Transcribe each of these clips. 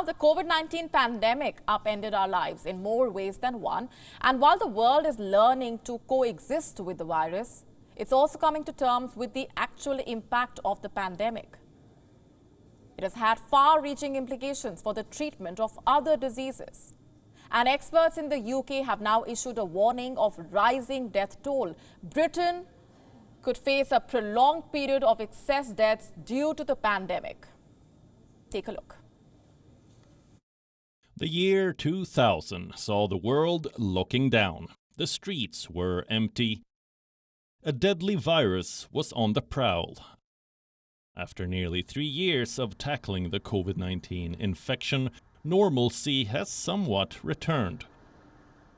The COVID-19 pandemic upended our lives in more ways than one. And while the world is learning to coexist with the virus, it's also coming to terms with the actual impact of the pandemic. It has had far-reaching implications for the treatment of other diseases. And experts in the UK have now issued a warning of rising death toll. Britain could face a prolonged period of excess deaths due to the pandemic. Take a look. The year 2000 saw the world looking down. The streets were empty. A deadly virus was on the prowl. After nearly 3 years of tackling the COVID-19 infection, normalcy has somewhat returned.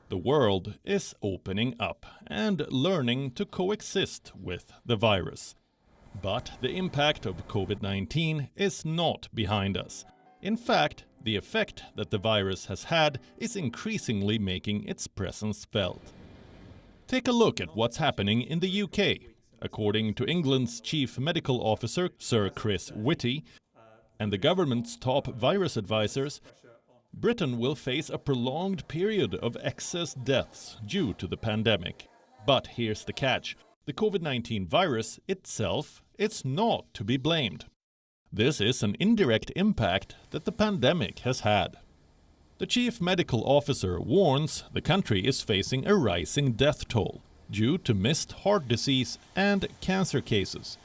The world is opening up and learning to coexist with the virus. But the impact of COVID-19 is not behind us. In fact, the effect that the virus has had is increasingly making its presence felt. Take a look at what's happening in the UK. According to England's Chief Medical Officer, Sir Chris Whitty, and the government's top virus advisors, Britain will face a prolonged period of excess deaths due to the pandemic. But here's the catch. The COVID-19 virus itself is not to be blamed. This is an indirect impact that the pandemic has had. The Chief Medical Officer warns the country is facing a rising death toll due to missed heart disease and cancer cases,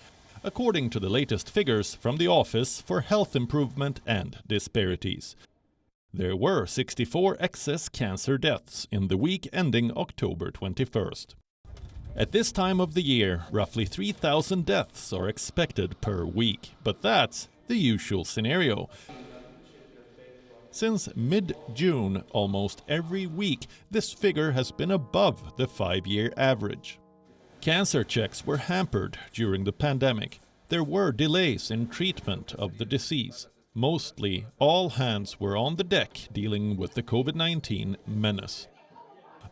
according to the latest figures from the Office for Health Improvement and Disparities. There were 64 excess cancer deaths in the week ending October 21st. At this time of the year, roughly 3,000 deaths are expected per week, but that's the usual scenario. Since mid-June, almost every week, this figure has been above the 5-year average. Cancer checks were hampered during the pandemic. There were delays in treatment of the disease. Mostly, all hands were on the deck dealing with the COVID-19 menace.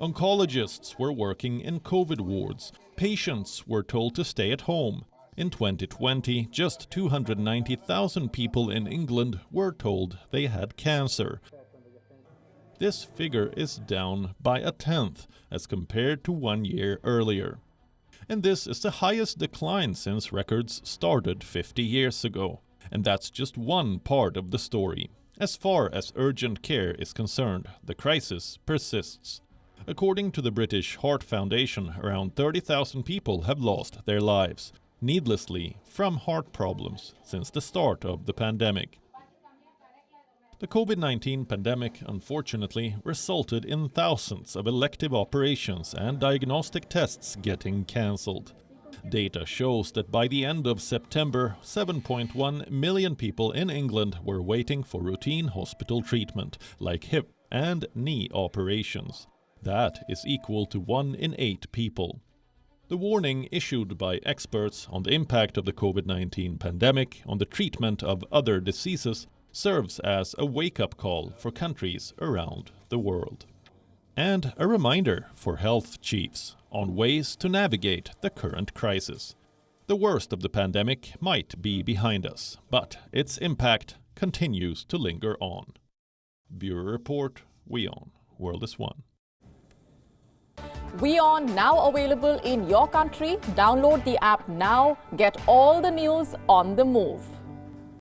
Oncologists were working in COVID wards. Patients were told to stay at home. In 2020, just 290,000 people in England were told they had cancer. This figure is down by a tenth as compared to 1 year earlier. And this is the highest decline since records started 50 years ago. And that's just one part of the story. As far as urgent care is concerned, the crisis persists. According to the British Heart Foundation, around 30,000 people have lost their lives, needlessly, from heart problems since the start of the pandemic. The COVID-19 pandemic, unfortunately, resulted in thousands of elective operations and diagnostic tests getting cancelled. Data shows that by the end of September, 7.1 million people in England were waiting for routine hospital treatment, like hip and knee operations. That is equal to 1 in 8 people. The warning issued by experts on the impact of the COVID-19 pandemic on the treatment of other diseases serves as a wake-up call for countries around the world. And a reminder for health chiefs on ways to navigate the current crisis. The worst of the pandemic might be behind us, but its impact continues to linger on. Bureau Report, WION, World is One. WION now available in your country. Download the app now. Get all the news on the move.